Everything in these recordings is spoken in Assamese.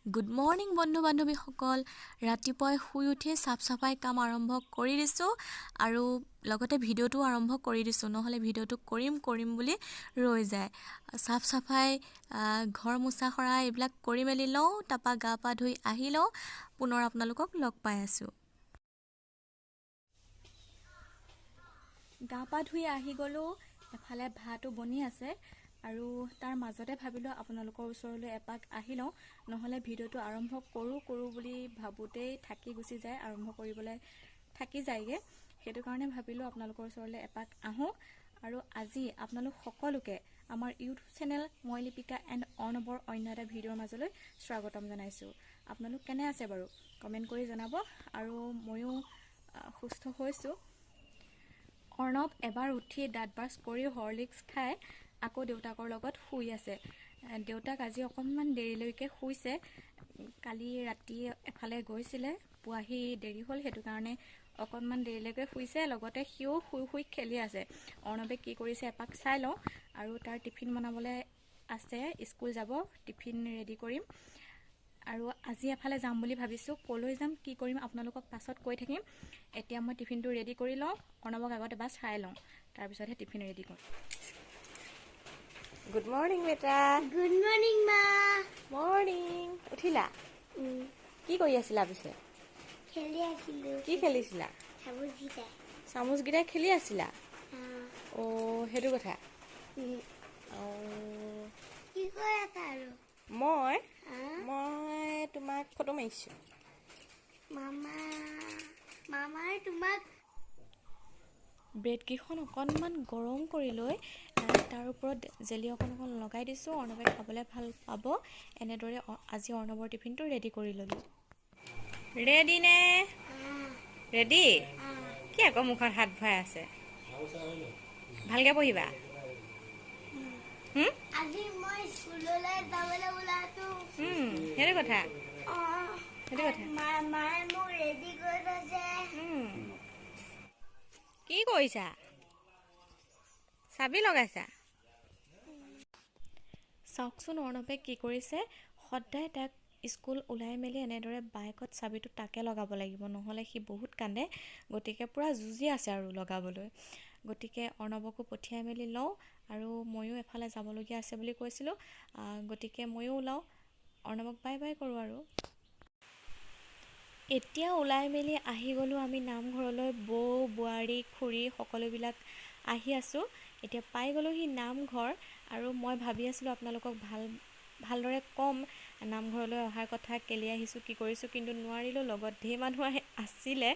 গুড মৰ্নিং বন্ধু বান্ধৱীসকল ৰাতিপুৱাই শুই উঠি সাফ সাফাই কাম আৰম্ভ কৰি দিছোঁ আৰু লগতে ভিডিঅ'টো আৰম্ভ কৰি দিছোঁ নহলে ভিডিঅ'টো কৰিম বুলি ৰৈ যায় সাফ সাফাই ঘৰ মুছা খৰা এইবিলাক কৰি মেলি লওঁ তাপা গা পা ধুই আহি লওঁ পুনৰ আপোনালোকক লগ পাই আছোঁ গা পা ধুই আহি গলো এফালে ভাতো বনি আছে আৰু তাৰ মাজতে ভাবিলো আপোনালোকৰ ওচৰলৈ এপাক আহি লওঁ নহলে ভিডিঅ'টো আৰম্ভ কৰো বুলি ভাবোতেই থাকি গুচি যায় আৰম্ভ কৰিবলৈ থাকি যায়গে সেইটো কাৰণে ভাবিলো আপোনালোকৰ ওচৰলৈ এপাক আহো আৰু আজি আপোনালোক সকলোকে আমাৰ ইউটিউব চেনেল মই লিপিকা এণ্ড অৰ্ণবৰ অন্য এটা ভিডিঅ'ৰ মাজলৈ স্বাগতম জনাইছো আপোনালোক কেনে আছে বাৰু কমেন্ট কৰি জনাব আৰু ময়ো সুস্থ হৈছো অৰ্ণব এবাৰ উঠি দাঁত ব্ৰাছ কৰি হৰলিক্স খাই আকৌ দেউতাকৰ লগত শুই আছে দেউতাক আজি অকণমান দেৰিলৈকে শুইছে কালি ৰাতি এফালে গৈছিলে পুৱাহি দেৰি হ'ল সেইটো কাৰণে অকণমান দেৰিলৈকে শুইছে লগতে সিও শুই খেলি আছে অৰ্ণবে কি কৰিছে এপাক চাই লওঁ আৰু তাৰ টিফিন বনাবলৈ আছে স্কুল যাব টিফিন ৰেডি কৰিম আৰু আজি এফালে যাম বুলি ভাবিছোঁ কলৈ যাম কি কৰিম আপোনালোকক পাছত কৈ থাকিম এতিয়া মই টিফিনটো ৰেডি কৰি লওঁ অৰ্ণবক আগতে বাছ খাই লওঁ তাৰপিছতহে টিফিন ৰেডি কৰিম গুড মৰ্নিং বেটা গুড মৰ্নিং মা মৰ্নিং উঠিলা কি কৰি আছিলা পিছে খেলি আছিলো কি খেলিছিলা চামুচগিটাই খেলি আছিলা অ সেইটো কথা কি কৰি আছা আৰু মই তোমাক ফটো মাৰিছো মামাই তোমাক ব্ৰেড কেইখন অকণমান গৰম কৰি লৈ তাৰ ওপৰত জেলি অকণ লগাই দিছোঁ অৰ্ণৱে খাবলৈ ভাল পাব এনেদৰে আজি অৰ্ণৱৰ টিফিনটো ৰেডি কৰি ল'লোঁ ৰেডি নে ৰেডি কি আকৌ মুখত হাত ভৰাই আছে ভালকৈ পঢ়িবা আজি মই স্কুললৈ যাবলৈ ওলাইছো সেইটো কথা মায়ে মোক ৰেডি কৰি থৈছে কি কৰিছা চাবি লগাইছা চাওকচোন অৰ্ণৱে কি কৰিছে সদায় তাক স্কুল ওলাই মেলি এনেদৰে বাইকত চাবিটো তাকে লগাব লাগিব নহ'লে সি বহুত কান্দে গতিকে পূৰা যুঁজি আছে আৰু লগাবলৈ গতিকে অৰ্ণৱকো পঠিয়াই মেলি লওঁ আৰু ময়ো এফালে যাবলগীয়া আছে বুলি কৈছিলোঁ গতিকে ময়ো ওলাওঁ অৰ্ণৱক বাই বাই কৰোঁ আৰু এতিয়া ওলাই মেলি আহি গ'লোঁ আমি নামঘৰলৈ বৌ বোৱাৰী খুৰী সকলোবিলাক আহি আছোঁ এতিয়া পাই গ'লোহি নামঘৰ আৰু মই ভাবি আছিলোঁ আপোনালোকক ভালদৰে ক'ম নামঘৰলৈ অহাৰ কথা কেলৈ আহিছোঁ কি কৰিছোঁ কিন্তু নোৱাৰিলোঁ লগত ঢেৰ মানুহ আছিলে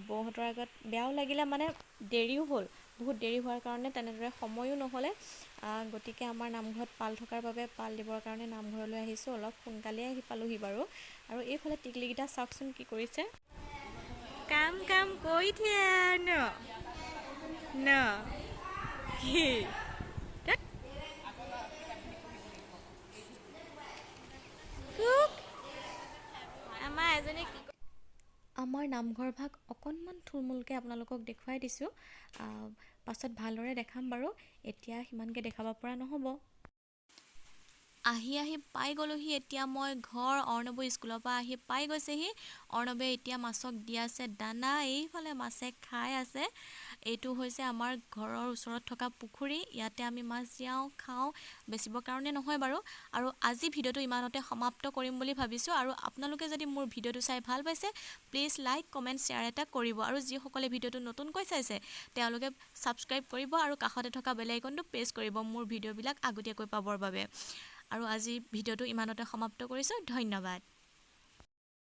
বৌহঁতৰ আগত বেয়াও লাগিলে মানে দেৰিও হ'ল বহুত দেৰি হোৱাৰ কাৰণে তেনেদৰে সময়ো নহ'লে গতিকে আমাৰ নামঘৰত পাল থকাৰ বাবে পাল দিবৰ কাৰণে নামঘৰলৈ আহিছোঁ অলপ সোনকালে আহি পালোহি বাৰু আৰু এইফালে টিকলিকেইটা চাওকচোন কি কৰিছে কাম কৰি থিয়া ন কি আমাৰ নামঘৰ ভাগ অকণমান থুলমূলকৈ আপোনালোকক দেখুৱাই দিছোঁ পাছত ভালদৰে দেখাম বাৰু এতিয়া সিমানকৈ দেখাব পৰা নহ'ব আহি পাই গ'লোহি এতিয়া মই ঘৰ অৰ্ণৱ স্কুলৰ পৰা আহি পাই গৈছেহি অৰ্ণৱে এতিয়া মাছক দি আছে দানা এইফালে মাছে খাই আছে এইটো হৈছে আমাৰ ঘৰৰ ওচৰত থকা পুখুৰী ইয়াতে আমি মাছ জীয়াওঁ খাওঁ বেচিবৰ কাৰণে নহয় বাৰু আৰু আজি ভিডিঅ'টো ইমানতে সমাপ্ত কৰিম বুলি ভাবিছোঁ আৰু আপোনালোকে যদি মোৰ ভিডিঅ'টো চাই ভাল পাইছে প্লিজ লাইক কমেণ্ট শ্বেয়াৰ এটা কৰিব আৰু যিসকলে ভিডিঅ'টো নতুনকৈ চাইছে তেওঁলোকে ছাবস্ক্ৰাইব কৰিব আৰু কাষতে থকা বেল আইকনটো প্ৰেছ কৰিব মোৰ ভিডিঅ'বিলাক আগতীয়াকৈ পাবৰ বাবে আৰু আজি ভিডিঅ'টো ইমানতে সমাপ্ত কৰিছোঁ ধন্যবাদ